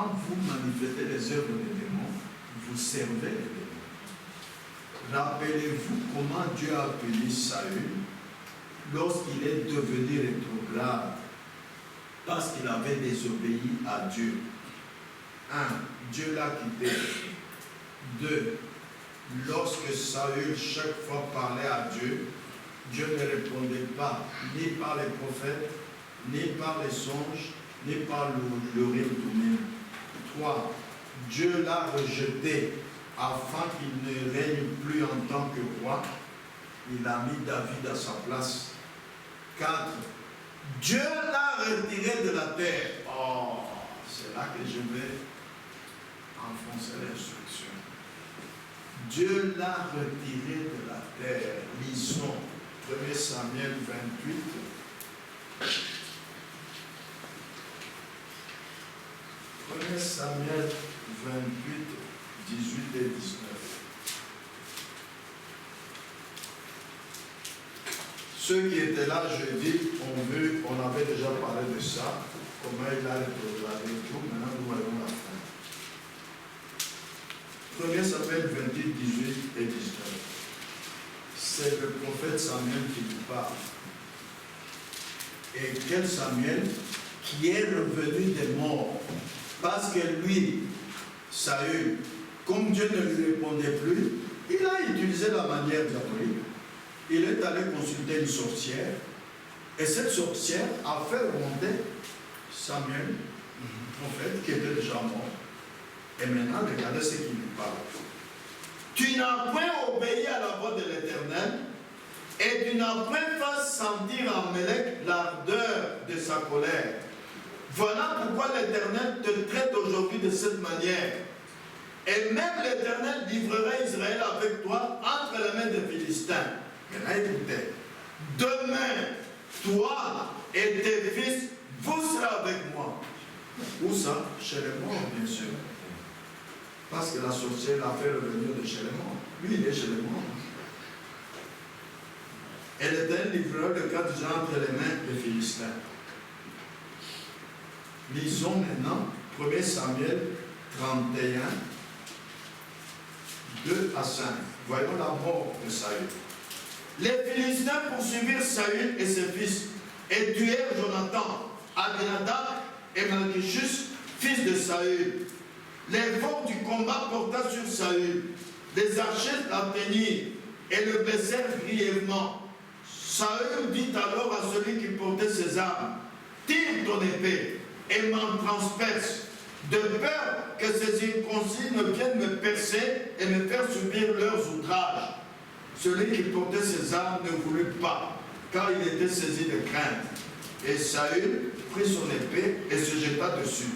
Quand vous manifestez les œuvres des démons, vous servez les démons. Rappelez-vous comment Dieu a puni Saül lorsqu'il est devenu rétrograde, parce qu'il avait désobéi à Dieu. 1. Dieu l'a quitté. 2. Lorsque Saül chaque fois parlait à Dieu, Dieu ne répondait pas, ni par les prophètes, ni par les songes, ni par l'Urim Thummim. 3. Dieu l'a rejeté afin qu'il ne règne plus en tant que roi. Il a mis David à sa place. 4. Dieu l'a retiré de la terre. Oh, c'est là que je vais enfoncer l'instruction. Dieu l'a retiré de la terre. Lisons 1 Samuel 28. 1 Samuel 28, 18 et 19. Ceux qui étaient là jeudi ont vu, on avait déjà parlé de ça, comment il a rétrogradé tout. Maintenant, nous voyons la fin. 1 Samuel 28, 18 et 19. C'est le prophète Samuel qui nous parle. Et quel Samuel qui est revenu des morts. Parce que lui, Saül, comme Dieu ne lui répondait plus, il a utilisé la manière diabolique. Il est allé consulter une sorcière. Et cette sorcière a fait remonter Samuel, prophète, qui était déjà mort. Et maintenant, regardez ce qu'il lui parle. Tu n'as point obéi à la voix de l'Éternel, et tu n'as point fait sentir à Amélec l'ardeur de sa colère. Voilà pourquoi l'Éternel te traite aujourd'hui de cette manière. Et même l'Éternel livrera Israël avec toi entre les mains des Philistins. Maintenant, écoutez. Demain, toi et tes fils, vous serez avec moi. Où ça? Chez les morts, bien sûr. Parce que la sorcière l'a fait revenir de chez les morts. Lui, il est chez les morts. Et l'Éternel livrera le cas du genre entre les mains des Philistins. Lisons maintenant 1 Samuel 31, 2 à 5. Voyons la mort de Saül. Les Philistins poursuivirent Saül et ses fils et tuèrent Jonathan, Abinadab et Malchishus, fils de Saül. Les forts du combat porta sur Saül. Les archers l'atteignirent et le blessèrent grièvement. Saül dit alors à celui qui portait ses armes, tire ton épée et m'en transperce, de peur que ces inconscients ne viennent me percer et me faire subir leurs outrages. Celui qui portait ses armes ne voulut pas, car il était saisi de crainte. Et Saül prit son épée et se jeta dessus.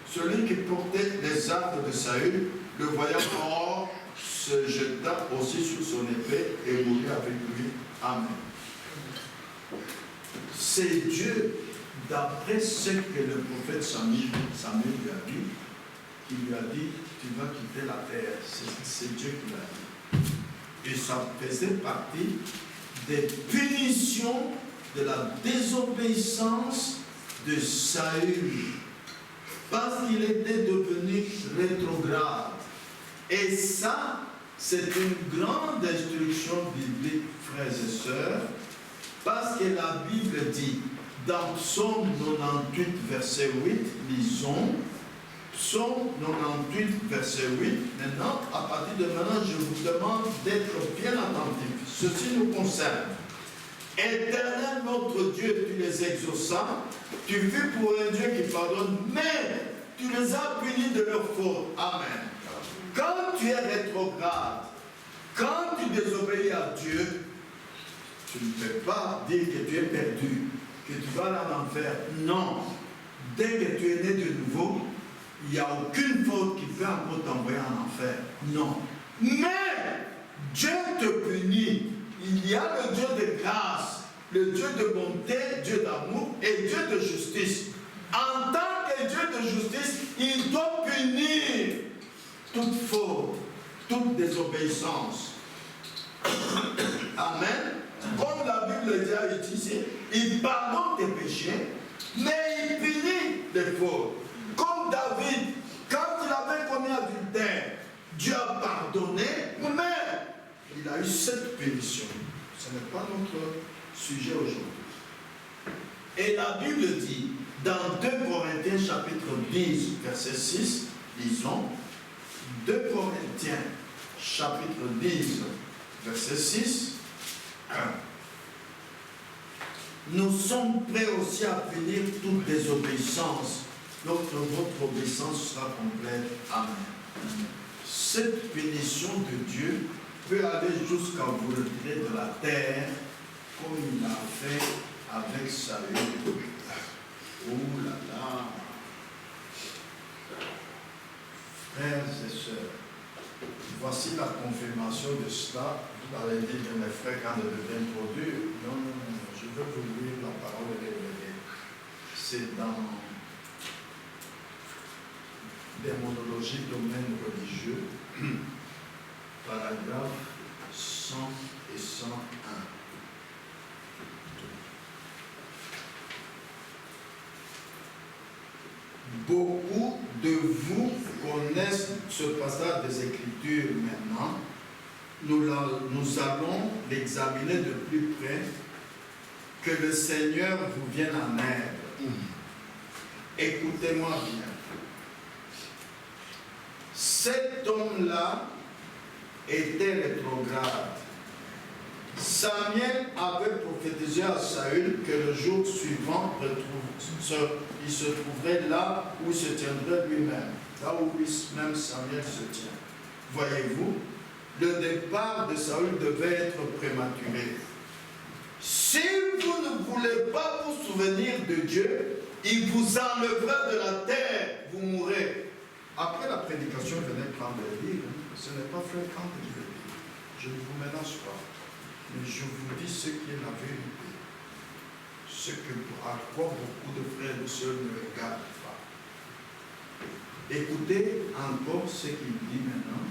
Celui qui portait les armes de Saül, le voyant mort, se jeta aussi sur son épée et mourut avec lui. Amen. C'est Dieu, d'après ce que le prophète Samuel lui a dit, qui lui a dit, tu vas quitter la terre. C'est Dieu qui l'a dit. Et ça faisait partie des punitions de la désobéissance de Saül, parce qu'il était devenu rétrograde. Et ça, c'est une grande instruction biblique, frères et sœurs, parce que la Bible dit, dans Psaume 98, verset 8, lisons, Psaume 98, verset 8, maintenant, à partir de maintenant, je vous demande d'être bien attentifs. Ceci nous concerne. Éternel notre Dieu, tu les exauças, tu fus pour un Dieu qui pardonne, mais tu les as punis de leurs fautes. Amen. Quand tu es rétrograde, quand tu désobéis à Dieu, tu ne peux pas dire que tu es perdu, que tu vas aller en enfer. Non. Dès que tu es né de nouveau, il n'y a aucune faute qui peut encore t'envoyer en enfer. Non. Mais Dieu te punit. Il y a le Dieu de grâce, le Dieu de bonté, Dieu d'amour et Dieu de justice. En tant que Dieu de justice, il doit punir toute faute, toute désobéissance. Amen. Comme la Bible dit à ici, il pardonne tes péchés, mais il punit les fautes. Comme David eu 7 pénitions. Ce n'est pas notre sujet aujourd'hui. Et la Bible dit, dans 2 Corinthiens chapitre 10, verset 6, disons, 2 Corinthiens chapitre 10, verset 6, 1. Nous sommes prêts aussi à punir toute désobéissance, lorsque votre obéissance sera complète. Amen. Cette pénition de Dieu peut aller jusqu'à vous retirer de la terre, comme il l'a fait avec Saül. Oh là là! Frères et sœurs, voici la confirmation de cela. Vous allez dire que mes frères, quand ils deviennent trop durs, non, non, non, je veux vous lire la parole révélée. C'est dans Démonologie, domaine religieux, paragraphe 100 et 101. Beaucoup de vous connaissent ce passage des Écritures maintenant. Nous allons l'examiner de plus près. Que le Seigneur vous vienne en aide. Écoutez-moi bien. Cet homme-là était rétrograde. Samuel avait prophétisé à Saül que le jour suivant, il se trouverait là où il se tiendrait lui-même, là où lui-même Samuel se tient. Voyez-vous, le départ de Saül devait être prématuré. Si vous ne voulez pas vous souvenir de Dieu, il vous enlèvera de la terre, vous mourrez. Après la prédication, venez prendre le livre. Ce n'est pas fréquent que je le dis. Je ne vous mélange pas. Mais je vous dis ce qui est la vérité. Ce à quoi beaucoup de frères et de sœurs ne regardent pas. Écoutez encore ce qu'il dit maintenant.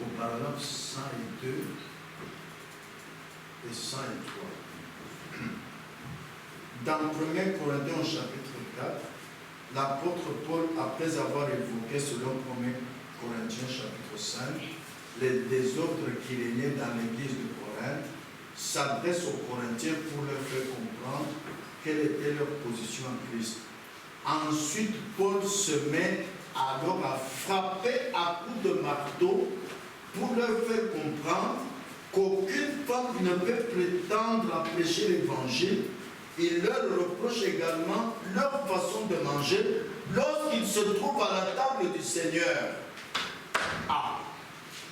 Au paragraphe 102 et 103. Dans 1 Corinthiens chapitre 4, l'apôtre Paul, après avoir évoqué selon 1 Corinthiens chapitre 5, les désordres qui régnaient dans l'église de Corinthe, s'adresse aux Corinthiens pour leur faire comprendre quelle était leur position en Christ. Ensuite, Paul se met alors à frapper à coups de marteau pour leur faire comprendre qu'aucune femme ne peut prétendre à prêcher l'évangile. Il leur reproche également leur façon de manger lorsqu'ils se trouvent à la table du Seigneur. Ah,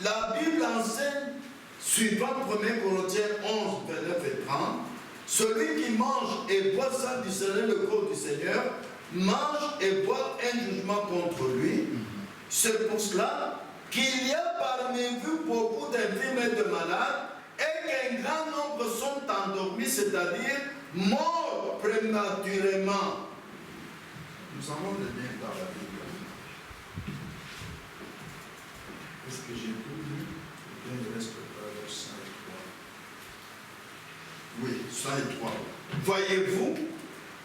la Bible enseigne, suivant 1 Corinthiens 11, 29 et 30, celui qui mange et boit sans discerner le corps du Seigneur, mange et boit un jugement contre lui. C'est pour cela qu'il y a parmi vous beaucoup d'infirmes et de malades, et qu'un grand nombre sont endormis, c'est-à-dire morts prématurément. Nous allons le lire dans la Bible. Est-ce que j'ai tout lu? Il reste le 103. Oui, 103. Voyez-vous,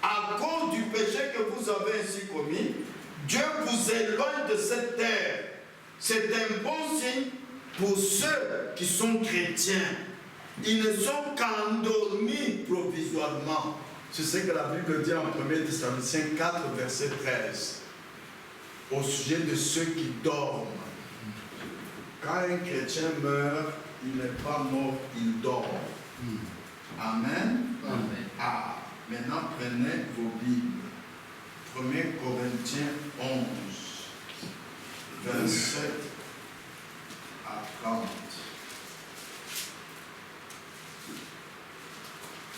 à cause du péché que vous avez ainsi commis, Dieu vous éloigne de cette terre. C'est un bon signe pour ceux qui sont chrétiens. Ils ne sont qu'endormis provisoirement. C'est ce que la Bible dit en 1 Thessaloniciens 4, verset 13. Au sujet de ceux qui dorment. Quand un chrétien meurt, il n'est pas mort, il dort. Amen. Amen. Ah, maintenant prenez vos Bibles. 1 Corinthiens 11, 27 à 30.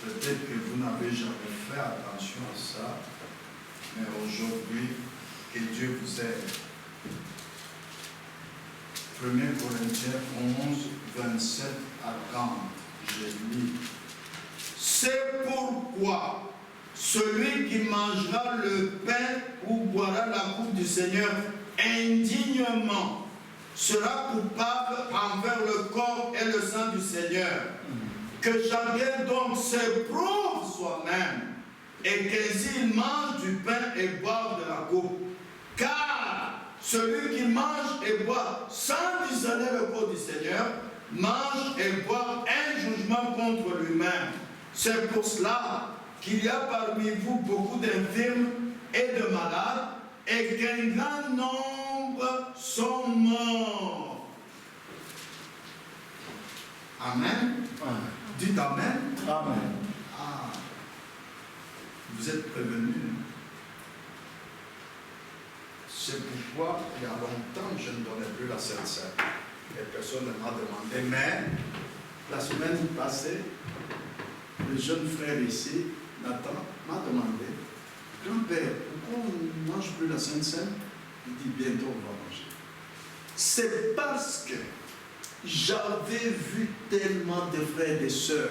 Peut-être que vous n'avez jamais fait attention à ça, mais aujourd'hui, que Dieu vous aide. 1 Corinthiens 11, 27 à 30. Je lis. C'est pourquoi celui qui mangera le pain ou boira la coupe du Seigneur indignement sera coupable envers le corps et le sang du Seigneur. Que chacun donc s'éprouve soi-même et qu'ainsi il mange du pain et boive de la coupe. Car celui qui mange et boit sans discerner le corps du Seigneur, mange et boit un jugement contre lui-même. C'est pour cela qu'il y a parmi vous beaucoup d'infirmes et de malades, et qu'un grand nombre sont morts. Amen. Amen. Dites Amen. Amen. Ah. Vous êtes prévenus. C'est pourquoi, il y a longtemps, je ne donnais plus la Sainte Seine. Et personne ne m'a demandé. Mais, la semaine passée, le jeune frère ici, Nathan, m'a demandé, grand-père, pourquoi on ne mange plus la Sainte Seine? Il dit, bientôt on va manger. C'est parce que j'avais vu tellement de frères et de sœurs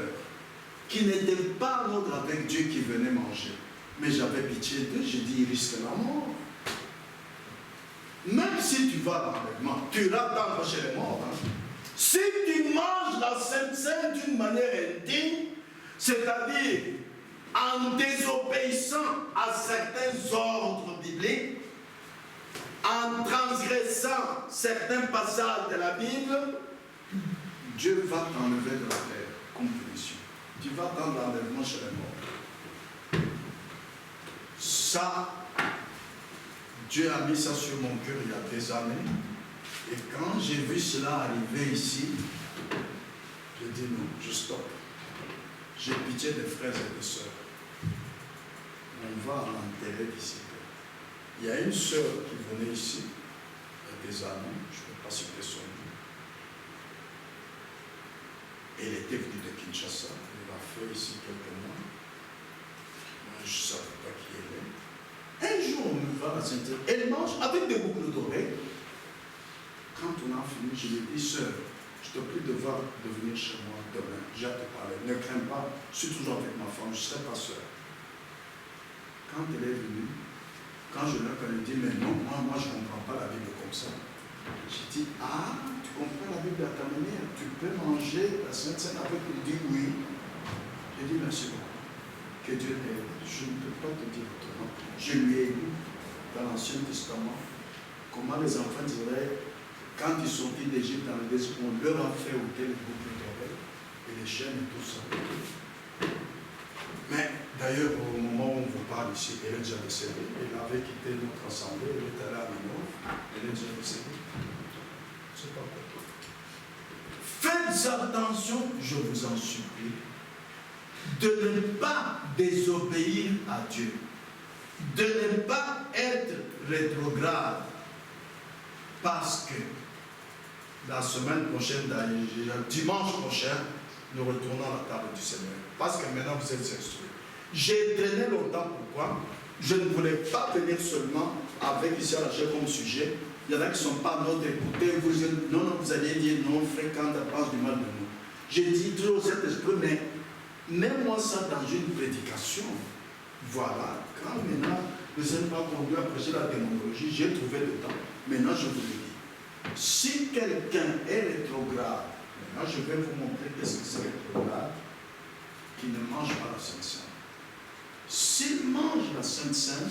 qui n'étaient pas en ordre avec Dieu qui venaient manger. Mais j'avais pitié d'eux, j'ai dit, ils risquent la mort. Même si tu vas à l'enlèvement, tu iras attendre chez les morts. Hein. Si tu manges la Sainte Seine d'une manière indigne, c'est-à-dire en désobéissant à certains ordres bibliques, en transgressant certains passages de la Bible, Dieu va t'enlever de la terre comme punition. Tu vas attendre l'enlèvement chez les morts. Ça, Dieu a mis ça sur mon cœur il y a des années. Et quand j'ai vu cela arriver ici, j'ai dit non, je stoppe. J'ai pitié des frères et des sœurs. On va l'enterrer d'ici. Il y a une sœur qui venait ici, il y a des années, je ne peux pas citer son nom. Elle était venue de Kinshasa, elle a fait ici quelques mois. Moi, je ne savais pas qui elle est. Un jour, on me va à la Sainte-Seine, elle mange avec des boucles d'oreilles. Quand on a fini, je lui ai dit, sœur, je te prie de venir chez moi demain. J'ai à te parler. Ne crains pas, je suis toujours avec ma femme, je ne serai pas seul. Quand elle est venue, quand je lui ai dit, mais non, moi je ne comprends pas la Bible comme ça. J'ai dit, ah, tu comprends la Bible à ta manière, tu peux manger la Sainte Seine avec. Elle dit oui. J'ai dit, merci beaucoup. Que Dieu t'aide. Je ne peux pas te dire autrement. Je lui ai lu dans l'Ancien Testament comment les enfants d'Israël, quand ils sont sortis d'Égypte dans le désert, on leur a fait ôter les boucles d'oreilles et les chaînes et tout ça. Mais d'ailleurs, au moment où on vous parle ici, elle est déjà décédée. Elle avait quitté notre assemblée, elle est allée à Minov, elle est déjà décédée. C'est pas pourquoi. Faites attention, je vous en supplie, de ne pas désobéir à Dieu, de ne pas être rétrograde, parce que la semaine prochaine, dimanche prochain, nous retournons à la table du Seigneur. Parce que maintenant vous êtes instruits. J'ai traîné longtemps, pourquoi? Je ne voulais pas venir seulement avec ici à la chair comme sujet. Il y en a qui ne sont pas en ordre d'écouter. Vous allez dire non, fréquente pense du mal de nous. J'ai dit toujours au Saint-Esprit, mais mets-moi ça dans une prédication. Voilà, quand maintenant le Seigneur m'a conduit à prêcher la démonologie, j'ai trouvé le temps. Maintenant je vous le dis. Si quelqu'un est rétrograde, maintenant je vais vous montrer qu'est-ce que c'est rétrograde, qui ne mange pas la Sainte Seine. S'il mange la Sainte Seine,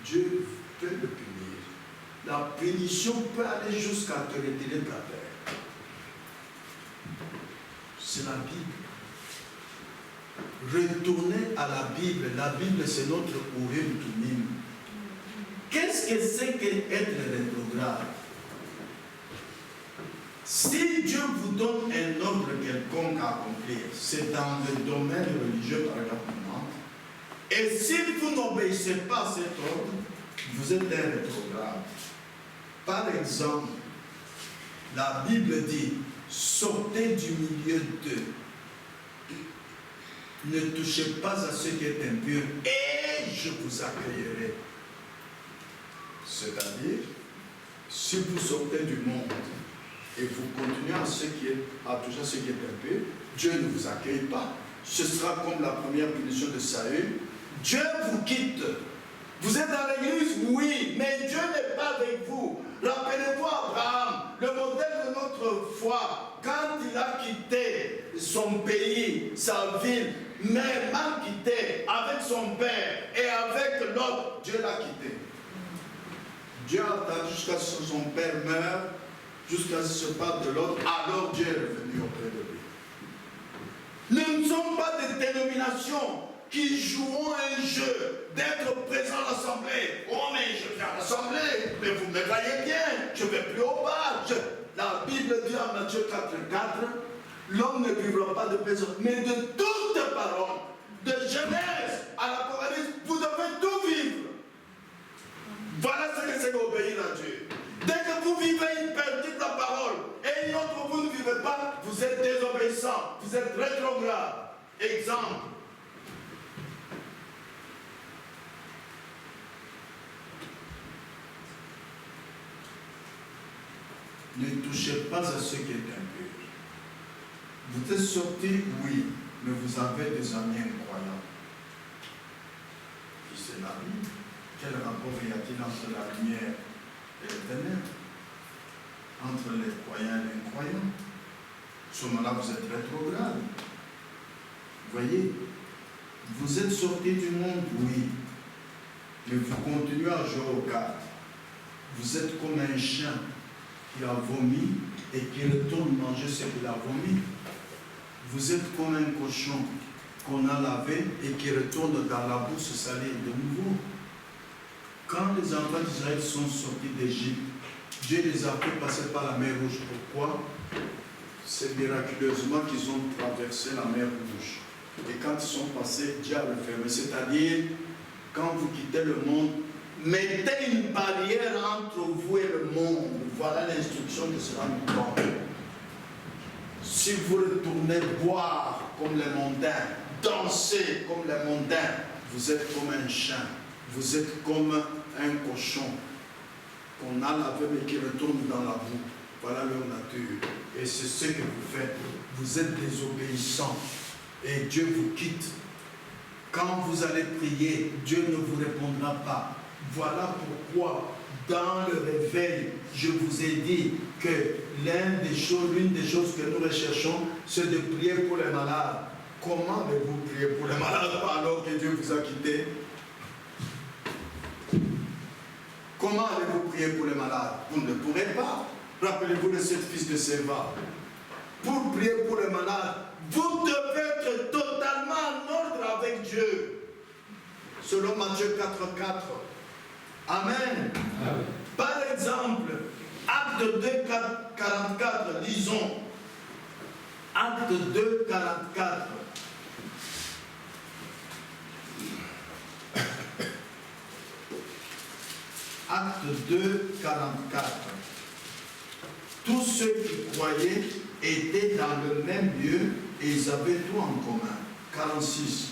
Dieu peut le punir. La punition peut aller jusqu'à te retirer de la terre. C'est la Bible. Retournez à la Bible. La Bible, c'est notre Urim Tumim. Qu'est-ce que c'est qu'être rétrograde? Si Dieu vous donne un ordre quelconque à accomplir, c'est dans le domaine religieux par exemple. Et si vous n'obéissez pas à cet ordre, vous êtes un rétrograde. Par exemple, la Bible dit, sortez du milieu d'eux. Ne touchez pas à ce qui est impur et je vous accueillerai. C'est-à-dire, si vous sortez du monde et vous continuez à toucher à ce qui est impur, Dieu ne vous accueille pas. Ce sera comme la première punition de Saül. Dieu vous quitte. Vous êtes dans l'église, oui, mais Dieu n'est pas avec vous. Rappelez-vous Abraham, le modèle de notre foi, quand il a quitté son pays, sa ville, mais mal quitté avec son père et avec l'autre, Dieu l'a quitté. Dieu a attendu jusqu'à ce que son père meure, jusqu'à ce qu'il se parte de l'autre, alors Dieu est revenu auprès de lui. Nous ne sommes pas des dénominations qui joueront un jeu d'être présent à l'assemblée. Oh mais je viens à l'assemblée, mais vous me voyez bien, je ne vais plus au bar. La Bible dit en Matthieu 4,4, l'homme ne vivra pas de paix, mais de toutes paroles, de Genèse à l'Apocalypse, vous devez tout vivre. Voilà ce que c'est d'obéir à Dieu. Dès que vous vivez une partie de la parole et une autre vous ne vivez pas, vous êtes désobéissant, vous êtes rétrograde. Exemple. Ne touchez pas à ce qui est impur. Vous êtes sortis, oui, mais vous avez des amis incroyants. Qui c'est la vie? Quel rapport y a-t-il entre la lumière et les ténèbres? Entre les croyants et les incroyants? À ce moment-là, vous êtes rétrograde. Voyez, vous êtes sortis du monde, oui, mais vous continuez à jouer aux cartes. Vous êtes comme un chien qui a vomi et qui retourne manger ce qu'il a vomi. Vous êtes comme un cochon qu'on a lavé et qui retourne dans la boue se salir de nouveau. Quand les enfants d'Israël sont sortis d'Égypte, Dieu les a fait passer par la mer Rouge. Pourquoi? C'est miraculeusement qu'ils ont traversé la mer Rouge. Et quand ils sont passés, Dieu a refermé. C'est-à-dire, quand vous quittez le monde, mettez une barrière entre vous et le monde. Voilà l'instruction que cela nous donne. Si vous retournez boire comme les mondains, danser comme les mondains, vous êtes comme un chien, vous êtes comme un cochon qu'on a lavé mais qui retourne dans la boue. Voilà leur nature. Et c'est ce que vous faites. Vous êtes désobéissants et Dieu vous quitte. Quand vous allez prier, Dieu ne vous répondra pas. Voilà pourquoi, dans le réveil, je vous ai dit que l'une des choses que nous recherchons, c'est de prier pour les malades. Comment avez-vous prié pour les malades alors que Dieu vous a quitté? Comment allez-vous prier pour les malades? Vous ne pourrez pas. Rappelez-vous de ce fils de Séva. Pour prier pour les malades, vous devez être totalement en ordre avec Dieu. Selon Matthieu 4,4. Amen. Amen. Par exemple, Acte 2, 44, lisons. Acte 2, 44. Acte 2, 44. Tous ceux qui croyaient étaient dans le même lieu et ils avaient tout en commun. 46.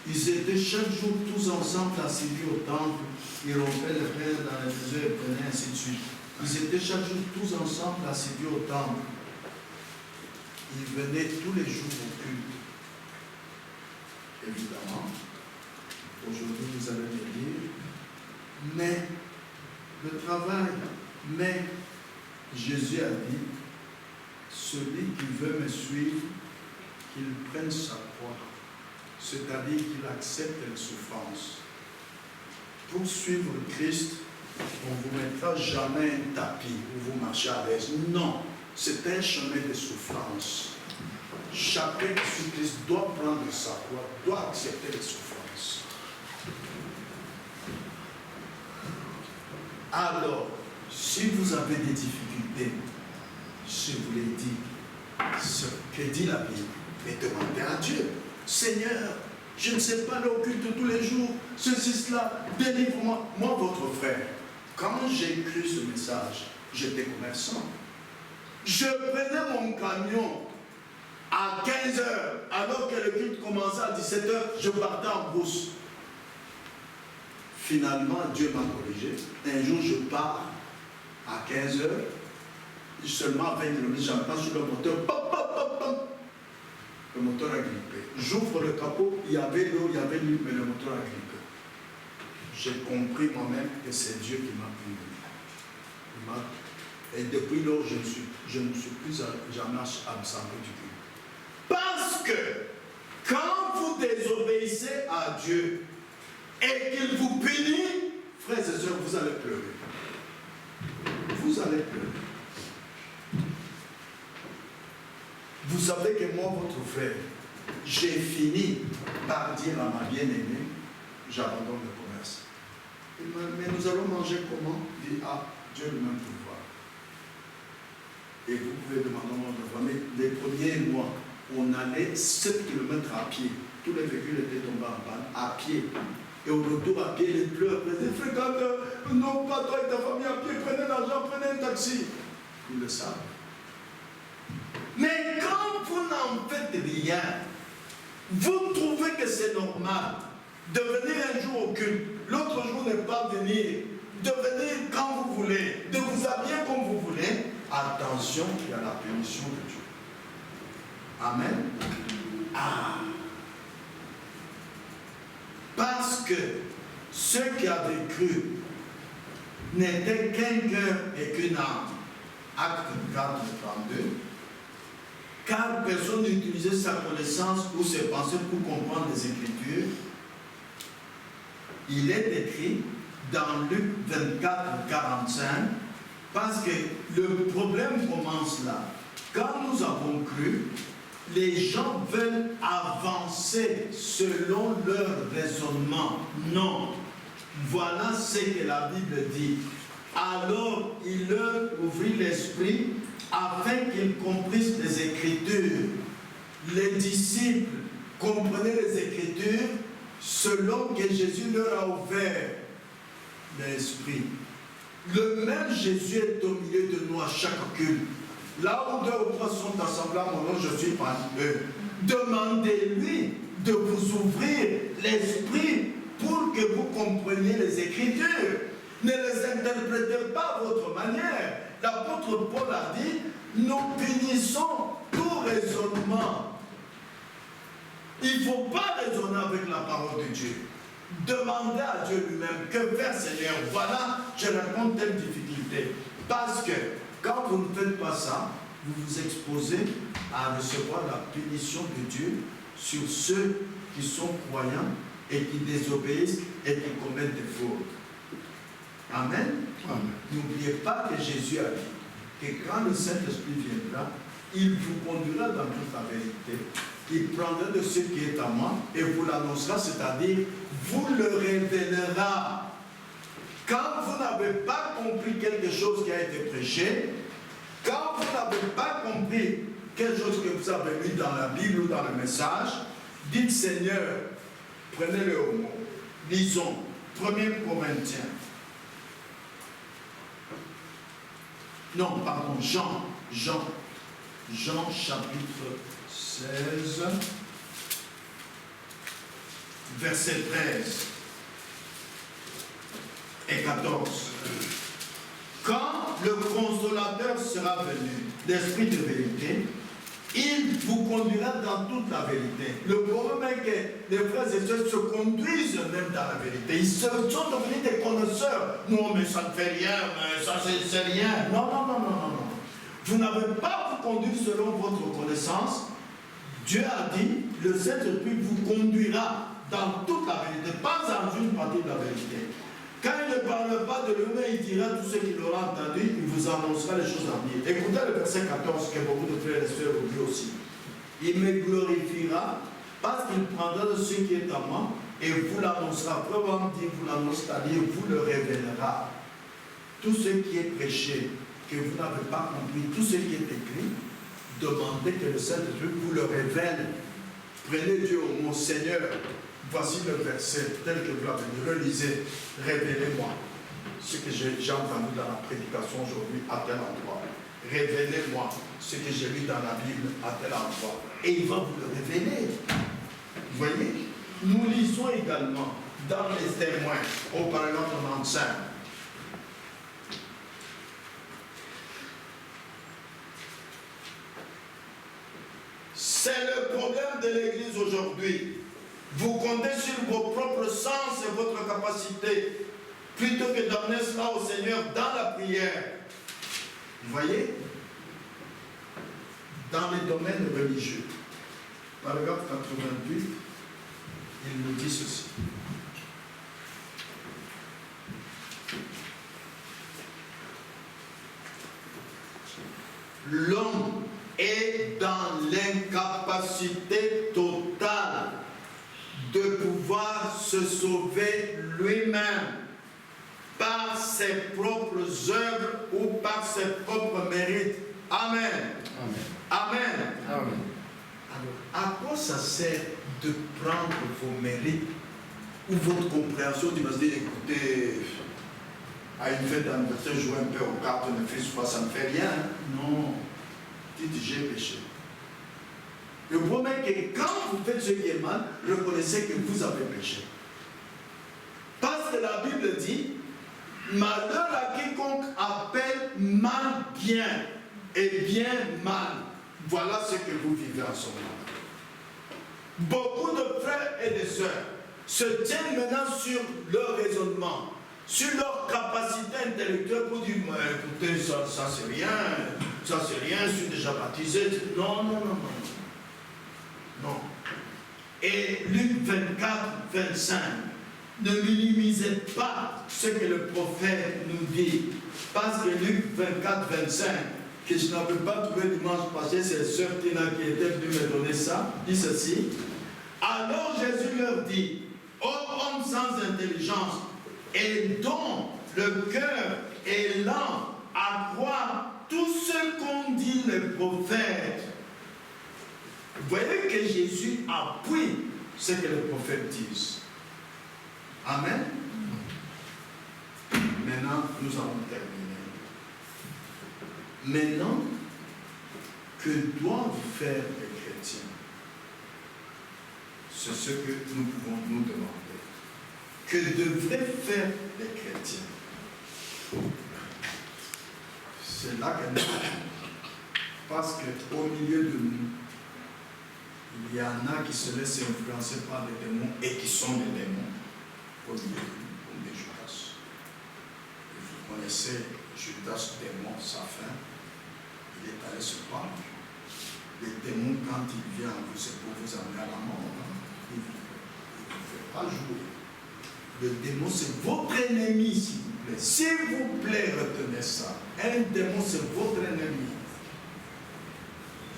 Ils étaient chaque jour tous ensemble assis au temple. Ils rompaient le pain dans les maisons et prenaient ainsi de suite. Ils étaient chaque jour tous ensemble assis au temple. Ils venaient tous les jours au culte. Évidemment, aujourd'hui vous allez me dire, mais le travail, mais Jésus a dit, celui qui veut me suivre, qu'il prenne sa croix, c'est-à-dire qu'il accepte les souffrances. Pour suivre Christ, on ne vous mettra jamais un tapis où vous marchez à l'aise. Non, c'est un chemin de souffrance. Chacun qui suit Christ doit prendre sa croix, doit accepter les souffrances. Alors, si vous avez des difficultés, je vous l'ai dit, ce que dit la Bible, et demandez à Dieu, Seigneur, je ne sais pas l'occulte tous les jours, ceci, cela, délivre-moi. Moi, votre frère, quand j'ai écrit ce message, j'étais commerçant. Je prenais mon camion à 15h, alors que le culte commençait à 17h, je partais en brousse. Finalement, Dieu m'a corrigé. Un jour, je pars à 15h, seulement 20 km, j'en passe sur le moteur, pop, pop, pop, pop. Le moteur a grippé. J'ouvre le capot, il y avait l'eau, il y avait l'huile, mais le moteur a grippé. J'ai compris moi-même que c'est Dieu qui m'a puni. Et depuis lors, je ne suis plus jamais absenté du culte. Parce que quand vous désobéissez à Dieu et qu'il vous punit, frères et sœurs, vous allez pleurer. vous allez pleurer. Vous savez que moi, votre frère, j'ai fini par dire à ma bien-aimée, j'abandonne le commerce. Mais nous allons manger comment? Il dit, ah, Dieu lui-même peut voir. Et vous pouvez demander à votre frère, mais les premiers mois, on allait 7 km à pied. Tous les véhicules étaient tombés en panne, à pied. Et au retour à pied, les pleurs. Les fréquenteurs, non, pas toi et ta famille à pied, prenez l'argent, prenez un taxi. Ils le savent. Mais quand vous n'en faites rien, vous trouvez que c'est normal de venir un jour au culte, l'autre jour ne pas venir, de venir quand vous voulez, de vous habiller comme vous voulez, attention, il y a la punition de Dieu. Amen. Ah. Parce que ceux qui avaient cru n'étaient qu'un cœur et qu'une âme. Acte 4, 32. Car personne n'utilisait sa connaissance ou ses pensées pour comprendre les Écritures. Il est écrit dans Luc 24, 45, parce que le problème commence là. Quand nous avons cru, les gens veulent avancer selon leur raisonnement. Non. Voilà ce que la Bible dit. Alors, il leur ouvrit l'esprit afin qu'ils comprissent les Écritures. Les disciples comprenaient les Écritures selon que Jésus leur a ouvert l'esprit. Le même Jésus est au milieu de nous à chaque culte. Là où 2 ou 3 sont assemblés à mon nom, je suis parmi eux. Demandez-lui de vous ouvrir l'esprit pour que vous compreniez les Écritures. Ne les interprétez pas à votre manière. L'apôtre Paul a dit, nous punissons tout raisonnement. Il ne faut pas raisonner avec la parole de Dieu. Demandez à Dieu lui-même, que faire Seigneur? Voilà, je rencontre telle difficulté. Parce que quand vous ne faites pas ça, vous vous exposez à recevoir la punition de Dieu sur ceux qui sont croyants et qui désobéissent et qui commettent des fautes. Amen. N'oubliez pas que Jésus a dit que quand le Saint-Esprit viendra, il vous conduira dans toute la vérité. Il prendra de ce qui est à moi et vous l'annoncera, c'est-à-dire vous le révélera. Quand vous n'avez pas compris quelque chose qui a été prêché, quand vous n'avez pas compris quelque chose que vous avez lu dans la Bible ou dans le message, dites Seigneur, prenez-le au mot. Lisons 1 Corinthiens. Non, pardon, Jean chapitre 16, verset 13 et 14. Quand le consolateur sera venu, l'Esprit de vérité, il vous conduira dans toute la vérité. Le problème est que les frères et sœurs se conduisent même dans la vérité. Ils sont devenus des connaisseurs. Non, mais ça ne fait rien, mais ça c'est rien. Non. Vous n'avez pas vous conduire selon votre connaissance. Dieu a dit, le Saint-Esprit vous conduira dans toute la vérité, pas dans une partie de la vérité. Quand il ne parle pas de lui-même, il dira tout ce qu'il aura entendu, il vous annoncera les choses à venir. Écoutez le verset 14 que beaucoup de frères et sœurs oublient aussi. Il me glorifiera parce qu'il prendra de ce qui est à moi et vous l'annoncera. Probablement dit vous l'annoncera, c'est-à-dire vous le révélera. Tout ce qui est prêché, que vous n'avez pas compris, tout ce qui est écrit, demandez que le Saint-Esprit vous le révèle. Prenez Dieu au mot Seigneur. Voici le verset tel que vous l'avez dit. Relisez, révélez-moi ce que j'ai entendu dans la prédication aujourd'hui à tel endroit. Révélez-moi ce que j'ai lu dans la Bible à tel endroit. Et il va vous le révéler. Vous voyez? Nous lisons également dans les Témoins, au paragraphe 95. C'est le problème de l'Église aujourd'hui. Vous comptez sur vos propres sens et votre capacité, plutôt que d'amener cela au Seigneur dans la prière. Vous voyez? Dans les domaines religieux, paragraphe 88, il nous dit ceci. l'homme est dans l'incapacité totale de pouvoir se sauver lui-même par ses propres œuvres ou par ses propres mérites. Amen. Amen. Amen. Alors, à quoi ça sert de prendre vos mérites ou votre compréhension du dire, écoutez, à une fête d'anniversaire, jouer un peu aux cartes, ne fait pas, ça ne fait rien. Non. Dites, j'ai péché. Le problème est que quand vous faites ce qui est mal, reconnaissez que vous avez péché. Parce que la Bible dit, malheur à quiconque appelle mal bien et bien mal. Voilà ce que vous vivez en ce moment. Beaucoup de frères et de sœurs se tiennent maintenant sur leur raisonnement, sur leur capacité intellectuelle pour dire, écoutez, ça c'est rien, je suis déjà baptisé. Non. Non. Et Luc 24, 25, ne minimisez pas ce que le prophète nous dit. Parce que Luc 24, 25, que je n'avais pas trouvé dimanche passé, c'est sœur Tina qui était venue me donner ça, dit ceci. Alors Jésus leur dit, ô homme sans intelligence, et dont le cœur est lent à croire tout ce qu'ont dit les prophètes. Vous voyez que Jésus appuie ce que les prophètes disent. Amen. Maintenant, nous allons terminer. Maintenant, que doivent faire les chrétiens? C'est ce que nous pouvons nous demander. Que devraient faire les chrétiens? C'est là que nous sommes. Parce qu'au milieu de nous, il y en a qui se laissent influencer par les démons et qui sont des démons. Au milieu de nous, comme des Judas. Et vous connaissez Judas, démon, sa fin. Il est allé se battre. Les démons, quand ils viennent, c'est pour vous amener à la mort. Hein. Il ne vous fait pas jouer. Le démon, c'est votre ennemi, s'il vous plaît. S'il vous plaît, retenez ça. Un démon, c'est votre ennemi.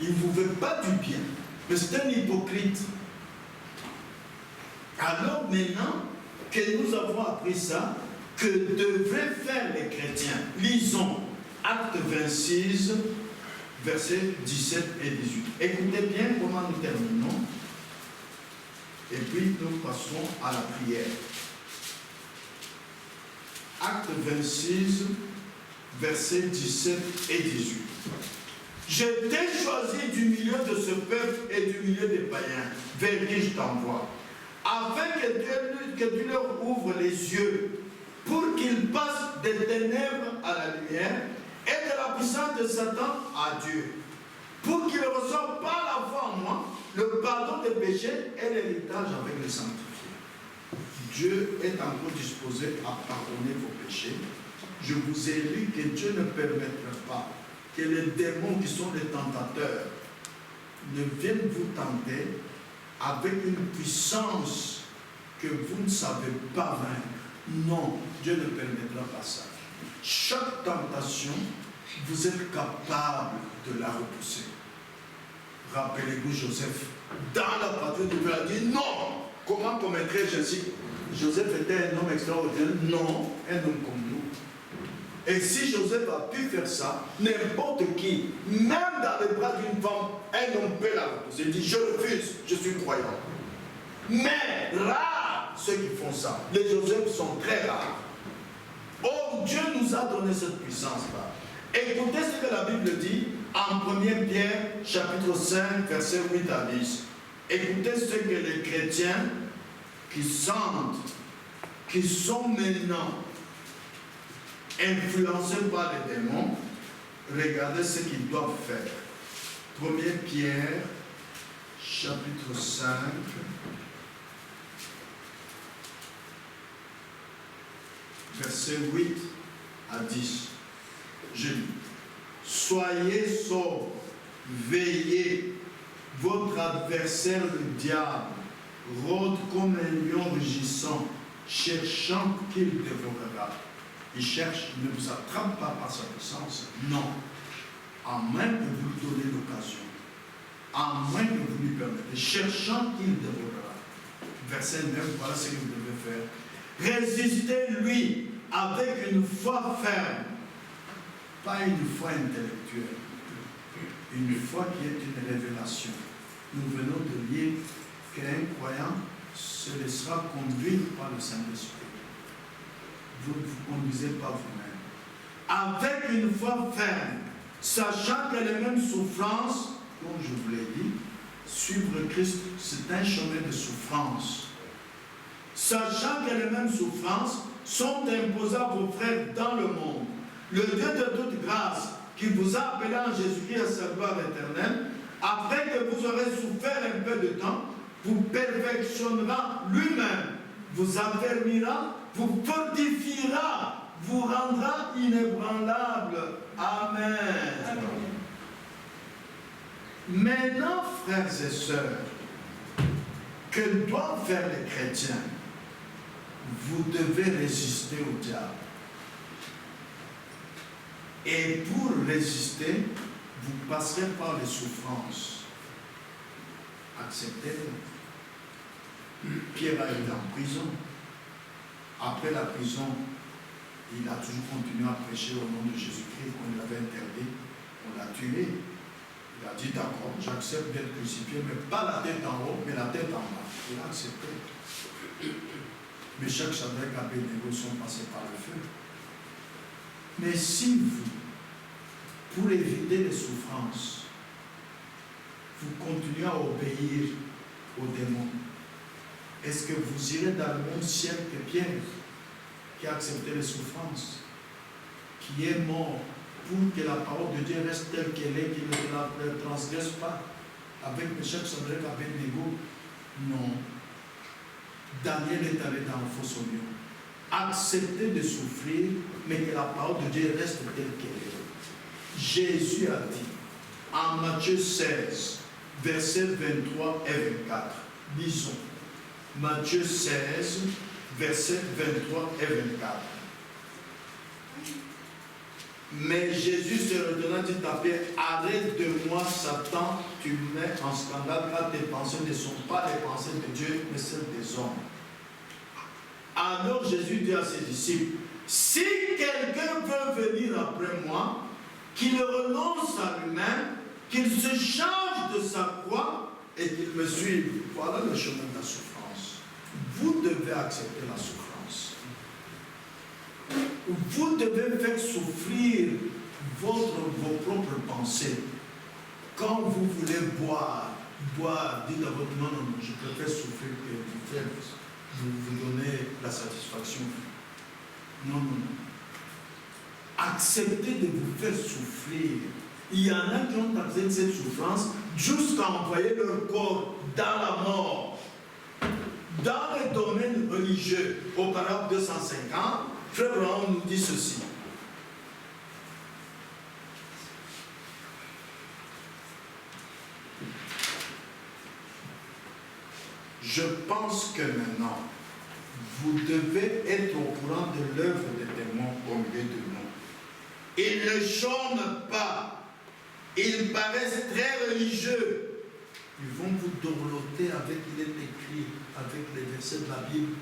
Il ne vous veut pas du bien. Mais c'est un hypocrite. Alors maintenant que nous avons appris ça, que devraient faire les chrétiens? Lisons Acte 26, versets 17 et 18. Écoutez bien comment nous terminons. Et puis nous passons à la prière. Acte 26, versets 17 et 18. Je t'ai choisi du milieu de ce peuple et du milieu des païens, vers qui je t'envoie, afin que tu leur ouvres les yeux, pour qu'ils passent des ténèbres à la lumière et de la puissance de Satan à Dieu, pour qu'ils reçoivent par la foi en moi le pardon des péchés et l'héritage avec les sanctifiés. Dieu est encore disposé à pardonner vos péchés. Je vous ai lu que Dieu ne permettra pas que les démons qui sont les tentateurs ne viennent vous tenter avec une puissance que vous ne savez pas vaincre. Non, Dieu ne permettra pas ça. Chaque tentation, vous êtes capable de la repousser. Rappelez-vous Joseph, dans la patrie de Dieu, a dit non. Comment commettrais-je ainsi? Joseph était un homme extraordinaire. Non, un homme comme nous. Et si Joseph a pu faire ça, n'importe qui, même dans les bras d'une femme, un homme peut la repousser. Il dit, je refuse, je suis croyant. Mais rares ceux qui font ça. Les Joseph sont très rares. Oh, Dieu nous a donné cette puissance-là. Écoutez ce que la Bible dit en 1 Pierre, chapitre 5, versets 8 à 10. Écoutez ce que les chrétiens qui sentent, qui sont maintenant influencés par les démons, regardez ce qu'ils doivent faire. 1 Pierre, chapitre 5, versets 8 à 10. Je lis. Soyez sobres, veillez, votre adversaire le diable rôde comme un lion rugissant, cherchant qu'il dévorera. Il cherche, il ne vous attrape pas par sa puissance. Non. à moins que vous lui donnez l'occasion, à moins que vous lui permettez, cherchant qu'il dévorera. Verset 9, voilà ce que vous devez faire. Résistez-lui avec une foi ferme, pas une foi intellectuelle, une foi qui est une révélation. Nous venons de lire qu'un croyant se laissera conduire par le Saint-Esprit. Vous ne vous conduisez pas vous-même. Avec une foi ferme, sachant que les mêmes souffrances, comme je vous l'ai dit, suivre Christ, c'est un chemin de souffrance. Sachant que les mêmes souffrances sont imposées à vos frères dans le monde. Le Dieu de toute grâce, qui vous a appelé en Jésus-Christ à sa gloire éternelle, après que vous aurez souffert un peu de temps, vous perfectionnera lui-même, vous affermira, vous fortifiera, vous rendra inébranlable. Amen. Amen. Maintenant, frères et sœurs, que doivent faire les chrétiens? Vous devez résister au diable. Et pour résister, vous passerez par les souffrances. Acceptez-le. Pierre a été en prison. Après la prison, il a toujours continué à prêcher au nom de Jésus-Christ qu'on lui avait interdit. On l'a tué. Il a dit d'accord, j'accepte d'être crucifié, mais pas la tête en haut, mais la tête en bas. Il a accepté. Mais chaque Shadrach et Abednego sont passés par le feu. Mais si vous, pour éviter les souffrances, vous continuez à obéir aux démons, est-ce que vous irez dans le même ciel que Pierre, qui a accepté les souffrances, qui est mort pour que la parole de Dieu reste telle qu'elle est, qu'il ne la transgresse pas, avec Meshach, Shadrach et Abednego? Non. Daniel est allé dans le fosse au lion. Accepter de souffrir, mais que la parole de Dieu reste telle qu'elle est. Jésus a dit, en Matthieu 16, versets 23 et 24, lisons. Matthieu 16, versets 23 et 24. Mais Jésus se retourna, dit à Pierre, arrête de moi, Satan, tu me mets en scandale, car tes pensées ne sont pas les pensées de Dieu, mais celles des hommes. Alors Jésus dit à ses disciples, si quelqu'un veut venir après moi, qu'il renonce à lui-même, qu'il se charge de sa croix et qu'il me suive. Voilà le chemin de la souffrance. Vous devez accepter la souffrance. Vous devez faire souffrir vos propres pensées. Quand vous voulez boire, dites à votre non, je préfère souffrir que vous donner la satisfaction. Non. Acceptez de vous faire souffrir. Il y en a qui ont accepté cette souffrance jusqu'à envoyer leur corps dans la mort. Dans le domaine religieux, au paragraphe 250, Frère Branham nous dit ceci. Je pense que maintenant, vous devez être au courant de l'œuvre des démons au milieu de nous. Ils ne chôment pas. Ils paraissent très religieux. Ils vont vous dorloter avec, il est écrit, avec les versets de la Bible,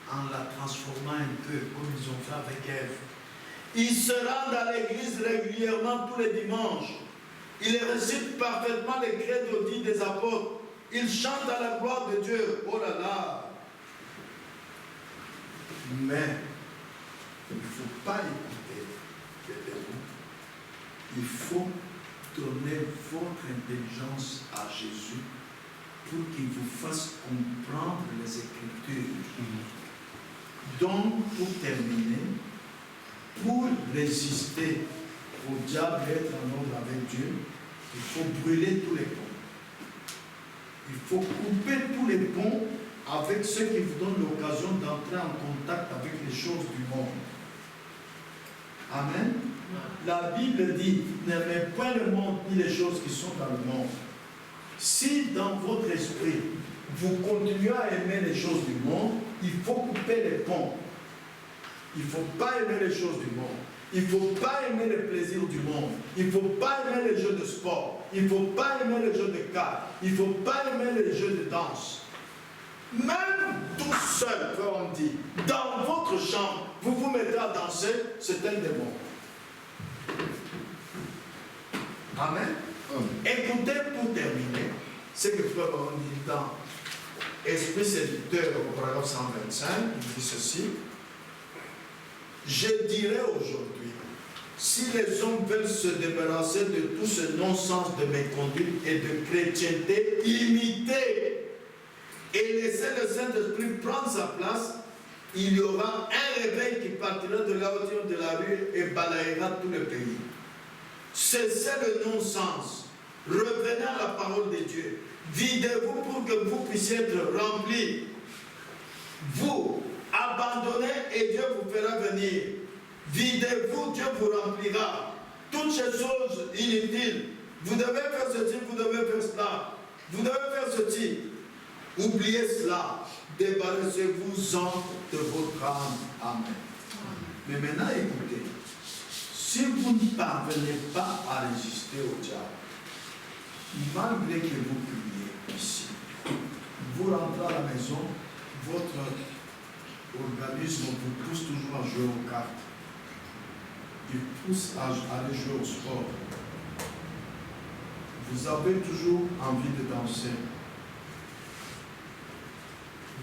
en la transformant un peu, comme ils ont fait avec Ève. Ils se rendent à l'église régulièrement tous les dimanches. Ils récitent parfaitement les credos dits des apôtres. Ils chantent à la gloire de Dieu. Oh là là! Mais il ne faut pas écouter les démons. Il faut donner votre intelligence à Jésus pour qu'il vous fasse comprendre les Écritures. Donc, pour terminer, pour résister au diable et être en ordre avec Dieu, il faut brûler tous les ponts. Il faut couper tous les ponts avec ceux qui vous donnent l'occasion d'entrer en contact avec les choses du monde. Amen. La Bible dit, n'aimez pas le monde ni les choses qui sont dans le monde. Si dans votre esprit, vous continuez à aimer les choses du monde, il faut couper les ponts. Il ne faut pas aimer les choses du monde. Il ne faut pas aimer les plaisirs du monde. Il ne faut pas aimer les jeux de sport. Il ne faut pas aimer les jeux de cartes. Il ne faut pas aimer les jeux de danse. Même tout seul, comme on dit, dans votre chambre, vous vous mettez à danser, c'est un démon. Amen. Écoutez pour terminer ce que Frère Baron dit dans Esprit séducteur au paragraphe 125, il dit ceci. Je dirais aujourd'hui, si les hommes veulent se débarrasser de tout ce non-sens de méconduite et de chrétienté imitée et laisser le Saint-Esprit prendre sa place, il y aura un réveil qui partira de la hauteur de la rue et balayera tout le pays. Cessez le non-sens. Revenez à la parole de Dieu. Videz-vous pour que vous puissiez être remplis. Vous, abandonnez et Dieu vous fera venir. Videz-vous, Dieu vous remplira. Toutes ces choses inutiles. Vous devez faire ceci, vous devez faire cela. Vous devez faire ceci. Oubliez cela. Débarrassez-vous-en de votre âme. Amen. Mais maintenant, écoutez. Si vous ne parvenez pas à résister au diable, malgré que vous priez ici, vous rentrez à la maison, votre organisme vous pousse toujours à jouer aux cartes. Il pousse à aller jouer au sport. Vous avez toujours envie de danser.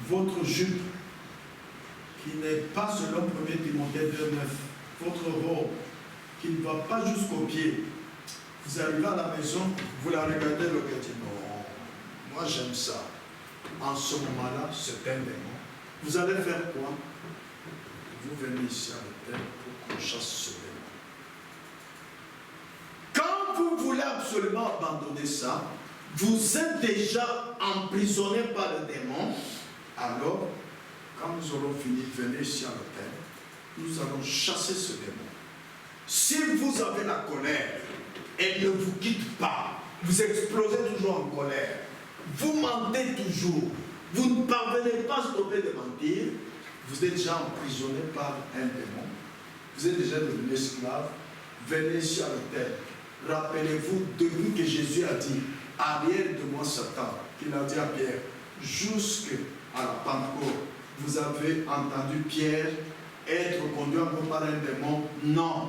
Votre jupe, qui n'est pas selon 1 Timothée 2,9, votre robe, qui ne va pas jusqu'au pied. Vous arrivez à la maison, vous la regardez, le gars dit non, moi j'aime ça. En ce moment-là, c'est un démon. Vous allez faire quoi? Vous venez ici à l'hôtel pour qu'on chasse ce démon. Quand vous voulez absolument abandonner ça, vous êtes déjà emprisonné par le démon. Alors, quand nous aurons fini, venez ici à l'hôtel, nous allons chasser ce démon. Si vous avez la colère, elle ne vous quitte pas, vous explosez toujours en colère, vous mentez toujours, vous ne parvenez pas à stopper de mentir, vous êtes déjà emprisonné par un démon, vous êtes déjà devenu esclave, venez ici à l'autel. Rappelez-vous de nous que Jésus a dit, arrière de moi Satan, qu'il a dit à Pierre, jusqu'à la Pentecôte, vous avez entendu Pierre être conduit encore par un démon? Non.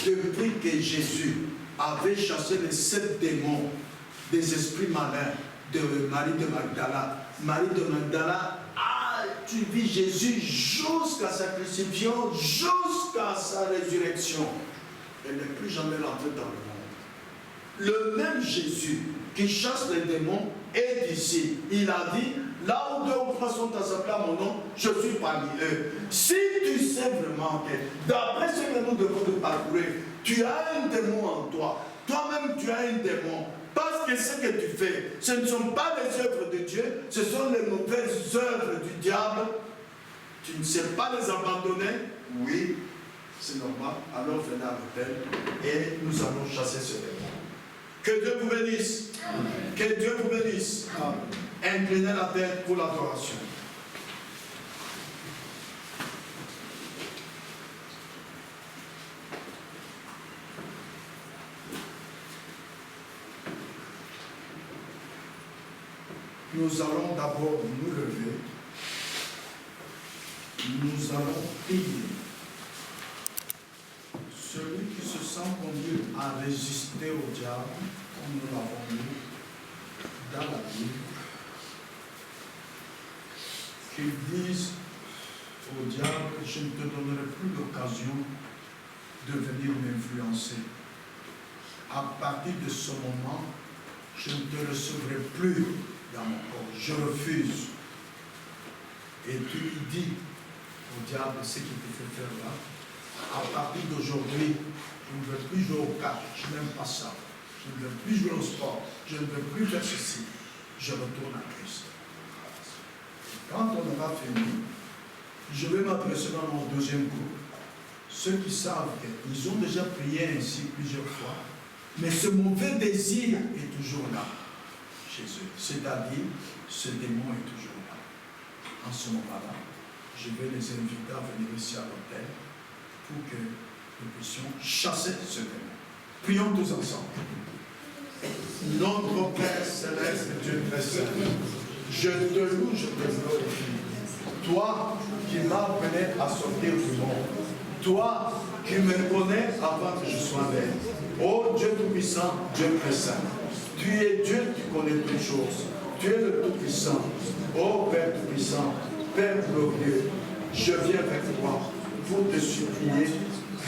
Depuis que Jésus avait chassé les 7 démons des esprits malins de Marie de Magdala a suivi Jésus jusqu'à sa crucifixion, jusqu'à sa résurrection. Elle n'est plus jamais rentrée dans le monde. Le même Jésus qui chasse les démons est ici. Il a dit, là où 2 ou 3 sont assemblés à mon nom, je suis parmi eux. Si tu sais vraiment que, d'après ce que nous devons te parcourir, tu as un démon en toi, toi-même tu as un démon, parce que ce que tu fais, ce ne sont pas les œuvres de Dieu, ce sont les mauvaises œuvres du diable, tu ne sais pas les abandonner, oui, c'est normal, alors venez à l'hôtel et nous allons chasser ce démon. Que Dieu vous bénisse. Amen. Que Dieu vous bénisse. Amen. Inclinez la tête pour l'adoration. Nous allons d'abord nous lever. Nous allons prier. Celui qui se sent conduit à résister au diable, comme nous l'avons lu dans la Bible, qu'il dise au diable, je ne te donnerai plus l'occasion de venir m'influencer. À partir de ce moment, je ne te recevrai plus dans mon corps. Je refuse. Et tu lui dis au diable ce qu'il te fait faire là. À partir d'aujourd'hui, je ne veux plus jouer aux cartes, je n'aime pas ça. Je ne veux plus jouer au sport, je ne veux plus faire ceci. Je retourne à Christ. Et quand on aura fini, je vais m'adresser dans mon deuxième groupe. Ceux qui savent qu'ils ont déjà prié ainsi plusieurs fois, mais ce mauvais désir est toujours là chez eux. C'est-à-dire, ce démon est toujours là. En ce moment-là, je vais les inviter à venir ici à l'hôtel pour que nous puissions chasser ce démon. Prions tous ensemble. Notre Père Céleste, Dieu très saint, je te loue, je te glorifie. Toi qui m'as appelé à sortir du monde, toi qui me connais avant que je sois né. Oh Dieu Tout-Puissant, Dieu très saint, tu es Dieu, tu connais toutes choses. Tu es le Tout-Puissant. Oh Père Tout-Puissant, Père glorieux, je viens avec toi pour te supplier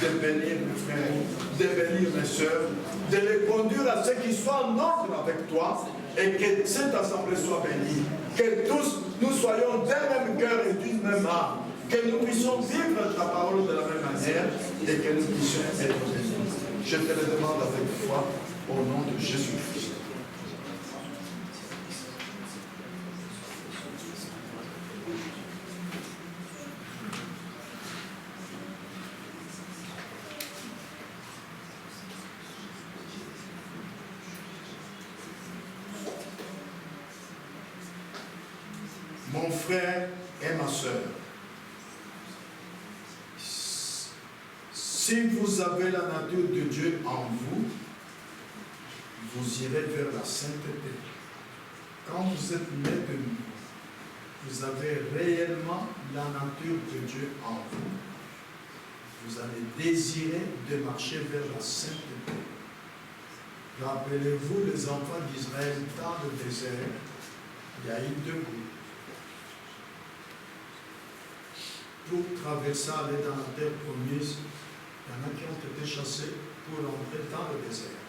de bénir mes frères, de bénir mes soeurs, de les conduire à ce qu'ils soient en ordre avec toi et que cette assemblée soit bénie. Que tous nous soyons d'un même cœur et d'une même âme. Que nous puissions vivre ta parole de la même manière et que nous puissions être bénis. Je te le demande avec foi au nom de Jésus-Christ. Mon frère et ma soeur, si vous avez la nature de Dieu en vous, vous irez vers la sainteté. Quand vous êtes né de nouveau, vous avez réellement la nature de Dieu en vous. Vous allez désirer de marcher vers la sainteté. Rappelez-vous les enfants d'Israël dans le désert, il y a eu 2 groupes. Pour traverser, aller dans la terre promise, il y en a qui ont été chassés pour entrer dans le désert.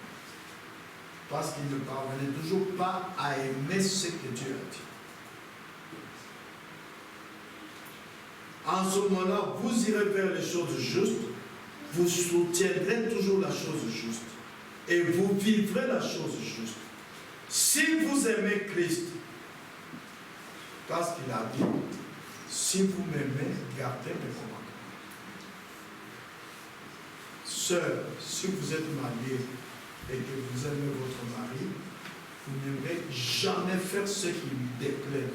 Parce qu'ils ne parvenaient toujours pas à aimer ce que Dieu a dit. En ce moment-là, vous irez vers les choses justes, vous soutiendrez toujours la chose juste, et vous vivrez la chose juste. Si vous aimez Christ, parce qu'il a dit, si vous m'aimez, gardez mes commandements. Sœur, si vous êtes mariée et que vous aimez votre mari, vous n'aimerez jamais faire ce qui lui déplaît,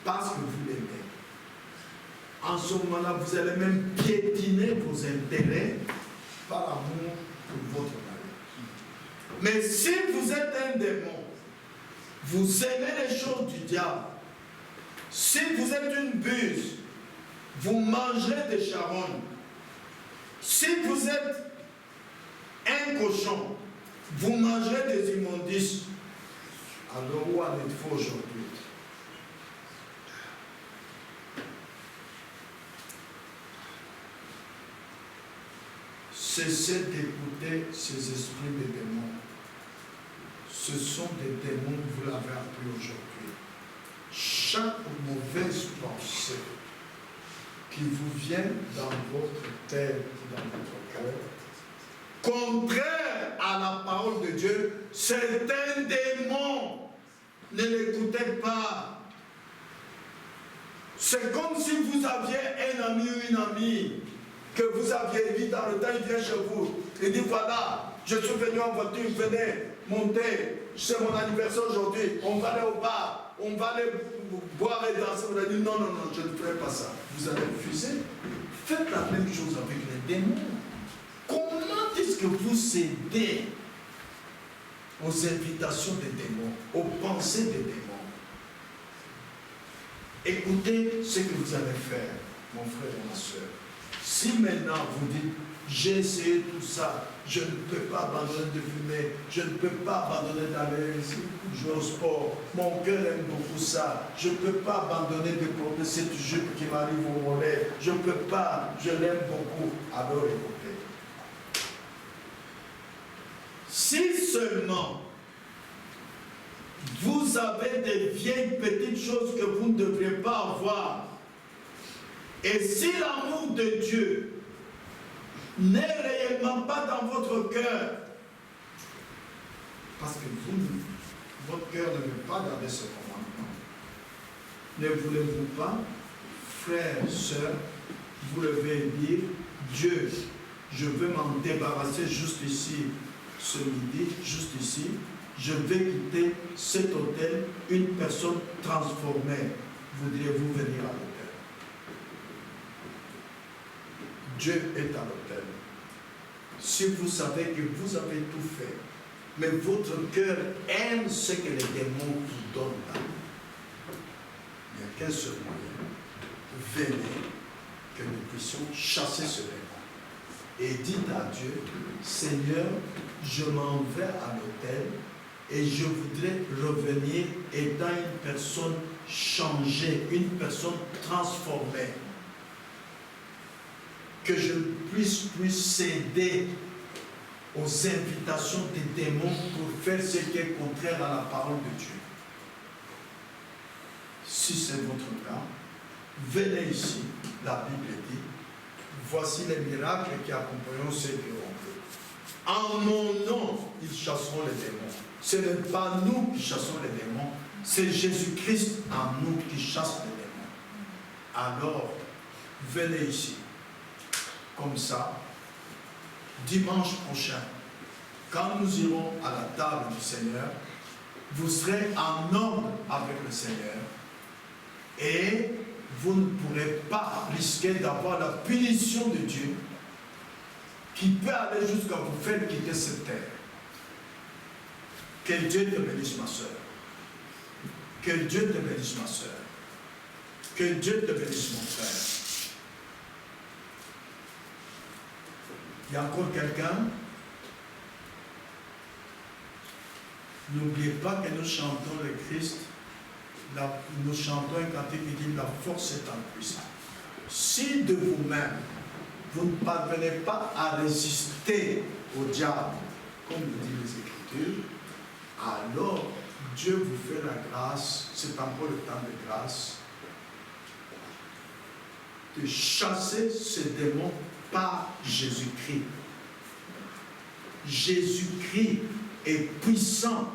parce que vous l'aimez. En ce moment-là, vous allez même piétiner vos intérêts par amour pour votre mari. Mais si vous êtes un démon, vous aimez les choses du diable, si vous êtes une buse, vous mangerez des charognes. Si vous êtes un cochon, vous mangerez des immondices. Alors où en êtes-vous aujourd'hui? Cessez d'écouter ces esprits de démons. Ce sont des démons, vous l'avez appris aujourd'hui. Chaque mauvaise pensée qui vous vient dans votre tête, dans votre cœur, contraire à la parole de Dieu, c'est un démon. Ne l'écoutez pas. C'est comme si vous aviez un ami ou une amie que vous aviez vu dans le temps, il vient chez vous. Il dit voilà, je suis venu en voiture, venez monter, c'est mon anniversaire aujourd'hui, on va aller au bar. On va aller boire et danser. Vous allez dire non, non, non, je ne ferai pas ça. Vous allez refuser. Faites la même chose avec les démons. Comment est-ce que vous cédez aux invitations des démons, aux pensées des démons? Écoutez ce que vous allez faire, mon frère et ma soeur. Si maintenant vous dites, j'ai essayé tout ça, je ne peux pas abandonner de fumer, je ne peux pas abandonner d'aller jouer au sport, mon cœur aime beaucoup ça, je ne peux pas abandonner de porter cette jupe qui m'arrive au mollet, je ne peux pas, je l'aime beaucoup, alors écoutez. Si seulement vous avez des vieilles petites choses que vous ne devriez pas avoir, et si l'amour de Dieu n'est réellement pas dans votre cœur, parce que votre cœur ne veut pas garder ce commandement, ne voulez-vous pas, frères, sœurs, vous levez et dire, Dieu, je veux m'en débarrasser juste ici, ce midi, juste ici, je vais quitter cet hôtel, une personne transformée. Voudriez-vous venir à l'hôtel? Dieu est à l'autel. Si vous savez que vous avez tout fait, mais votre cœur aime ce que les démons vous donnent là, il n'y a qu'un seul moyen. Venez, que nous puissions chasser ce démon. Et dites à Dieu, Seigneur, je m'en vais à l'autel et je voudrais revenir étant une personne changée, une personne transformée. Que je puisse plus céder aux invitations des démons pour faire ce qui est contraire à la parole de Dieu. Si c'est votre cas, venez ici, la Bible dit, voici les miracles qui accompagneront ceux qui auront cru. En mon nom, ils chasseront les démons. Ce n'est pas nous qui chassons les démons, c'est Jésus-Christ en nous qui chasse les démons. Alors, venez ici. Comme ça, dimanche prochain, quand nous irons à la table du Seigneur, vous serez en ordre avec le Seigneur et vous ne pourrez pas risquer d'avoir la punition de Dieu qui peut aller jusqu'à vous faire quitter cette terre. Que Dieu te bénisse, ma soeur. Que Dieu te bénisse, ma soeur. Que Dieu te bénisse, mon frère. Il y a encore quelqu'un? N'oubliez pas que nous chantons le Christ. Nous chantons un cantique qui dit la force est en Christ. Si de vous-même, vous ne parvenez pas à résister au diable, comme le disent les Écritures, alors Dieu vous fait la grâce, c'est encore le temps de grâce, de chasser ces démons par Jésus-Christ. Jésus-Christ est puissant